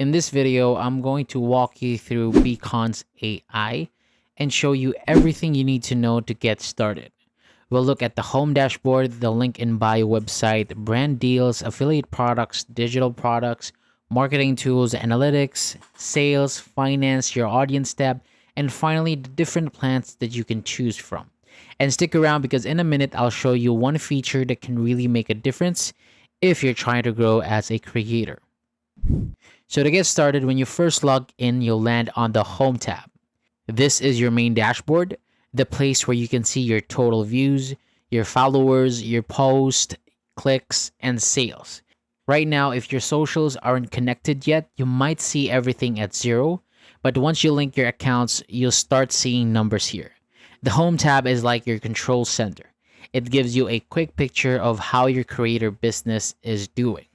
In this video, I'm going to walk you through Beacons AI and show you everything you need to know to get started. We'll look at the home dashboard, the link in bio website, brand deals, affiliate products, digital products, marketing tools, analytics, sales, finance, your audience tab, and finally the different plans that you can choose from. And stick around because in a minute I'll show you one feature that can really make a difference if you're trying to grow as a creator. So to get started, when you first log in, you'll land on the Home tab. This is your main dashboard, the place where you can see your total views, your followers, your posts, clicks, and sales. Right now, if your socials aren't connected yet, you might see everything at zero, but once you link your accounts, you'll start seeing numbers here. The Home tab is like your control center. It gives you a quick picture of how your creator business is doing.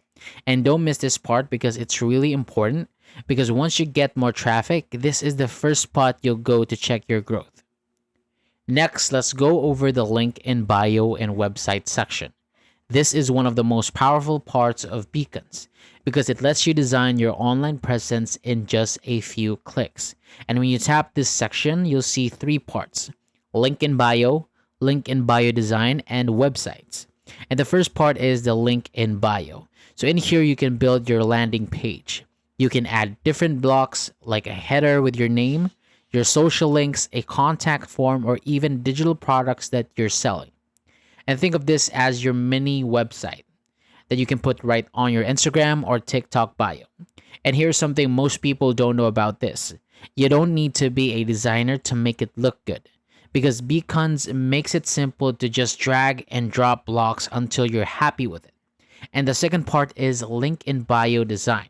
And don't miss this part because it's really important, because once you get more traffic, this is the first spot you'll go to check your growth. Next, let's go over the link in bio and website section. This is one of the most powerful parts of Beacons because it lets you design your online presence in just a few clicks. And when you tap this section, you'll see three parts: link in bio design, and websites. And the first part is the link in bio. So in here, you can build your landing page. You can add different blocks like a header with your name, your social links, a contact form, or even digital products that you're selling. And think of this as your mini website that you can put right on your Instagram or TikTok bio. And here's something most people don't know about this. You don't need to be a designer to make it look good, because Beacons makes it simple to just drag and drop blocks until you're happy with it. And the second part is link in bio design.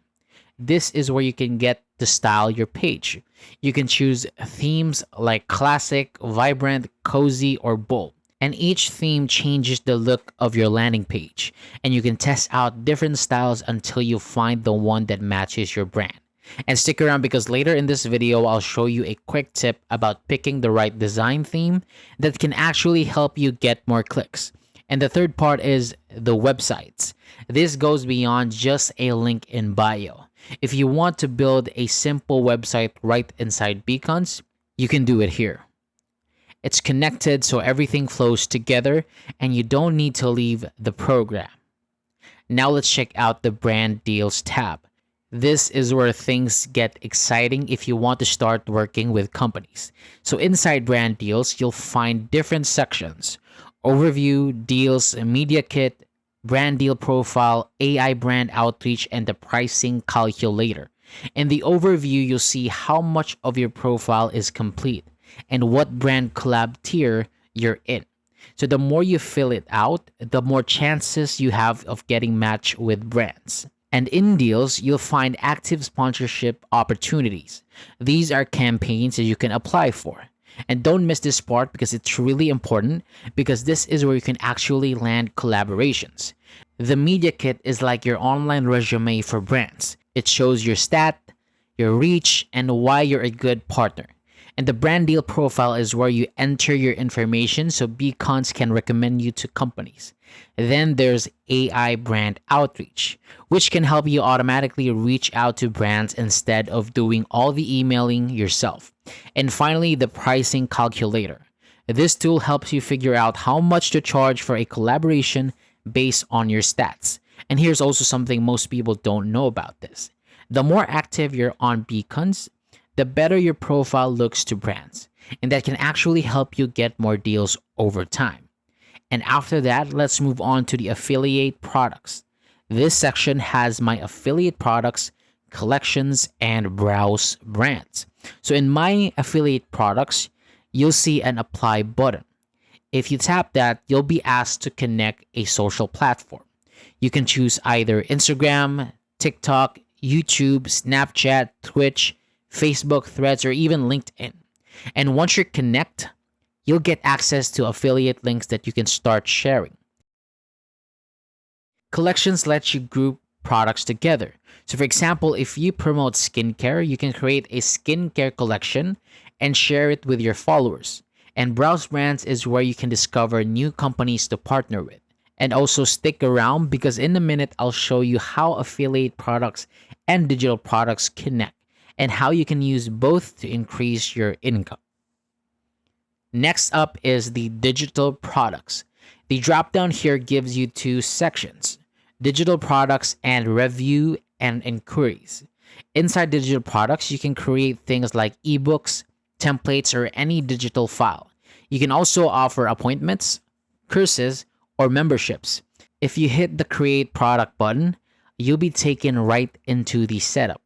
This is where you can get to style your page. You can choose themes like classic, vibrant, cozy, or bold. And each theme changes the look of your landing page. And you can test out different styles until you find the one that matches your brand. And stick around because later in this video, I'll show you a quick tip about picking the right design theme that can actually help you get more clicks. And the third part is the websites. This goes beyond just a link in bio. If you want to build a simple website right inside Beacons, you can do it here. It's connected so everything flows together and you don't need to leave the program. Now let's check out the brand deals tab. This is where things get exciting if you want to start working with companies. So inside brand deals, you'll find different sections: overview, deals, media kit, brand deal profile, AI brand outreach, and the pricing calculator. In the overview, you'll see how much of your profile is complete and what brand collab tier you're in. So the more you fill it out, the more chances you have of getting matched with brands. And in deals, you'll find active sponsorship opportunities. These are campaigns that you can apply for. And don't miss this part because it's really important, because this is where you can actually land collaborations. The media kit is like your online resume for brands. It shows your stat, your reach, and why you're a good partner. And the brand deal profile is where you enter your information so Beacons can recommend you to companies. Then there's AI brand outreach, which can help you automatically reach out to brands instead of doing all the emailing yourself. And finally, the pricing calculator. This tool helps you figure out how much to charge for a collaboration based on your stats. And here's also something most people don't know about this. The more active you're on Beacons, the better your profile looks to brands. And that can actually help you get more deals over time. And after that, let's move on to the affiliate products. This section has my affiliate products, collections, and browse brands. So in my affiliate products, you'll see an apply button. If you tap that, you'll be asked to connect a social platform. You can choose either Instagram, TikTok, YouTube, Snapchat, Twitch, Facebook, Threads, or even LinkedIn. And once you're connected, you'll get access to affiliate links that you can start sharing. Collections lets you group products together. So for example, if you promote skincare, you can create a skincare collection and share it with your followers. And browse brands is where you can discover new companies to partner with. And also stick around because in a minute, I'll show you how affiliate products and digital products connect, and how you can use both to increase your income. Next up is the digital products. The drop down here gives you two sections: digital products and review and inquiries. Inside digital products, you can create things like ebooks, templates, or any digital file. You can also offer appointments, courses, or memberships. If you hit the create product button, you'll be taken right into the setup.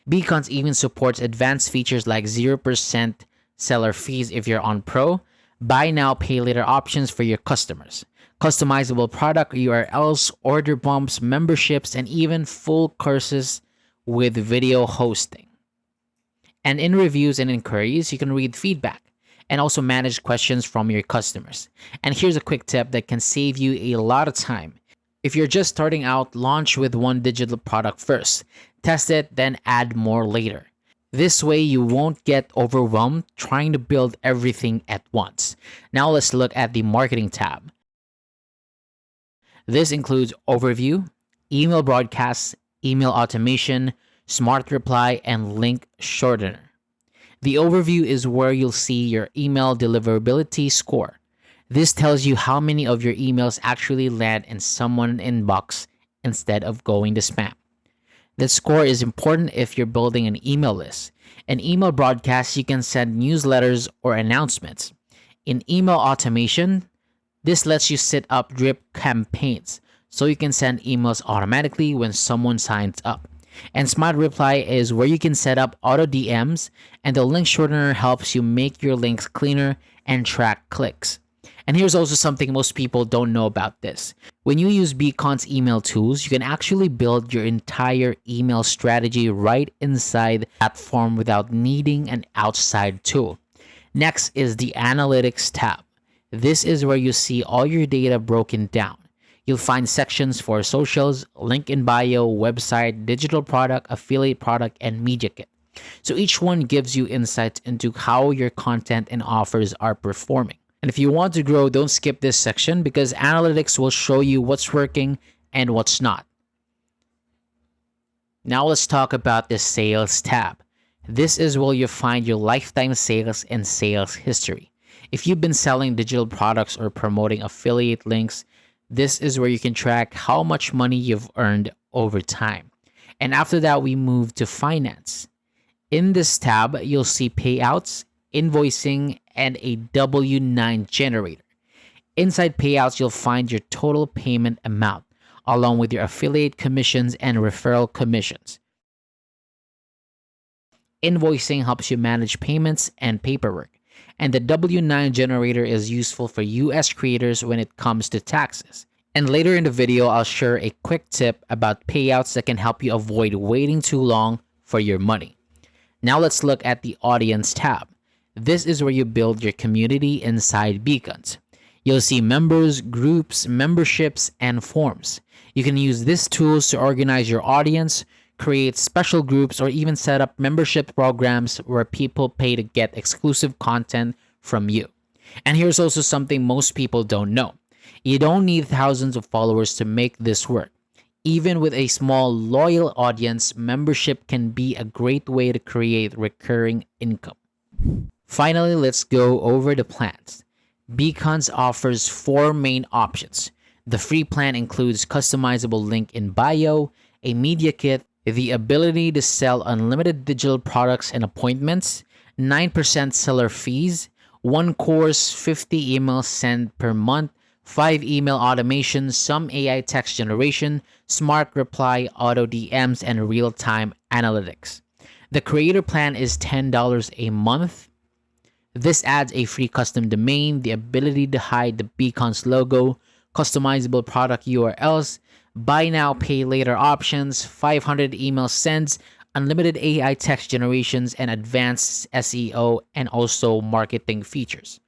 Beacons even supports advanced features like 0% seller fees if you're on Pro, buy now, pay later options for your customers, customizable product URLs, order bumps, memberships, and even full courses with video hosting. And in reviews and inquiries, you can read feedback and also manage questions from your customers. And here's a quick tip that can save you a lot of time. If you're just starting out, launch with one digital product first. Test it, then add more later. This way, you won't get overwhelmed trying to build everything at once. Now let's look at the marketing tab. This includes overview, email broadcasts, email automation, smart reply, and link shortener. The overview is where you'll see your email deliverability score. This tells you how many of your emails actually land in someone's inbox instead of going to spam. The score is important if you're building an email list. In email broadcasts, you can send newsletters or announcements. In email automation, this lets you set up drip campaigns so you can send emails automatically when someone signs up. And Smart Reply is where you can set up auto DMs, and the link shortener helps you make your links cleaner and track clicks. And here's also something most people don't know about this. When you use Beacon's email tools, you can actually build your entire email strategy right inside the platform without needing an outside tool. Next is the Analytics tab. This is where you see all your data broken down. You'll find sections for socials, link in bio, website, digital product, affiliate product, and media kit. So each one gives you insights into how your content and offers are performing. And if you want to grow, don't skip this section because analytics will show you what's working and what's not. Now let's talk about the sales tab. This is where you find your lifetime sales and sales history. If you've been selling digital products or promoting affiliate links, this is where you can track how much money you've earned over time. And after that, we move to finance. In this tab, you'll see payouts, invoicing, and a W-9 generator. Inside payouts, you'll find your total payment amount, along with your affiliate commissions and referral commissions. Invoicing helps you manage payments and paperwork. And the W-9 generator is useful for US creators when it comes to taxes. And later in the video, I'll share a quick tip about payouts that can help you avoid waiting too long for your money. Now let's look at the audience tab. This is where you build your community inside Beacons. You'll see members, groups, memberships, and forms. You can use these tools to organize your audience, create special groups, or even set up membership programs where people pay to get exclusive content from you. And here's also something most people don't know. You don't need thousands of followers to make this work. Even with a small, loyal audience, membership can be a great way to create recurring income. Finally, let's go over the plans. Beacons offers 4 main options. The free plan includes customizable link in bio, a media kit, the ability to sell unlimited digital products and appointments, 9% seller fees, 1 course, 50 emails sent per month, 5 email automation, some AI text generation, smart reply, auto DMs, and real-time analytics. The creator plan is $10 a month. This adds a free custom domain, the ability to hide the Beacons logo, customizable product URLs, buy now, pay later options, 500 email sends, unlimited AI text generations, and advanced SEO and also marketing features.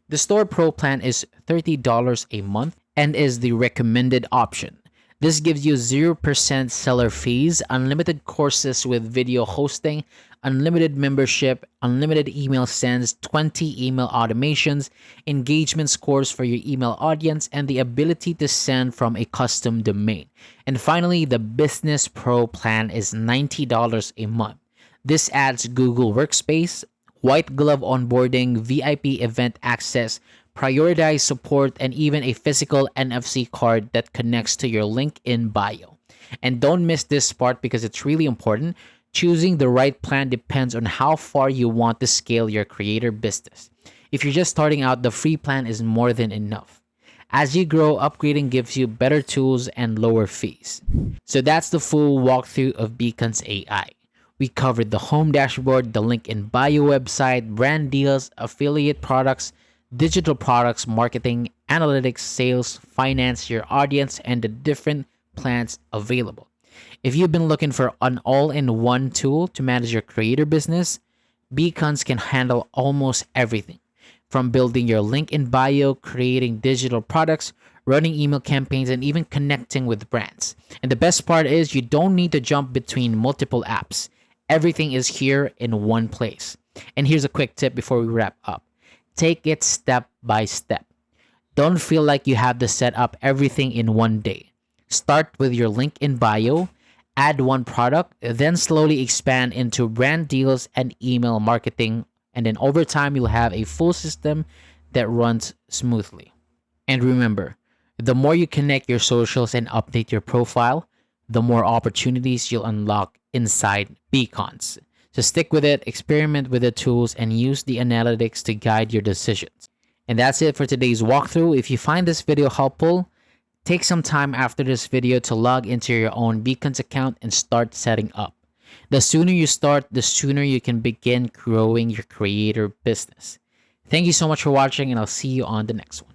The Store Pro plan is $30 a month and is the recommended option. This gives you 0% seller fees, unlimited courses with video hosting, unlimited membership, unlimited email sends, 20 email automations, engagement scores for your email audience, and the ability to send from a custom domain. And finally, the Business Pro plan is $90 a month. This adds Google Workspace, white glove onboarding, VIP event access, prioritized support, and even a physical NFC card that connects to your link in bio. And don't miss this part because it's really important. Choosing the right plan depends on how far you want to scale your creator business. If you're just starting out, the free plan is more than enough. As you grow, upgrading gives you better tools and lower fees. So that's the full walkthrough of Beacons AI. We covered the home dashboard, the link in bio website, brand deals, affiliate products, digital products, marketing, analytics, sales, finance, your audience, and the different plans available. If you've been looking for an all-in-one tool to manage your creator business, Beacons can handle almost everything. From building your link in bio, creating digital products, running email campaigns, and even connecting with brands. And the best part is you don't need to jump between multiple apps. Everything is here in one place. And here's a quick tip before we wrap up. Take it step by step. Don't feel like you have to set up everything in one day. Start with your link in bio, add one product, then slowly expand into brand deals and email marketing. And then over time, you'll have a full system that runs smoothly. And remember, the more you connect your socials and update your profile, the more opportunities you'll unlock inside Beacons. So stick with it, experiment with the tools, and use the analytics to guide your decisions. And that's it for today's walkthrough. If you find this video helpful, take some time after this video to log into your own Beacons account and start setting up. The sooner you start, the sooner you can begin growing your creator business. Thank you so much for watching, and I'll see you on the next one.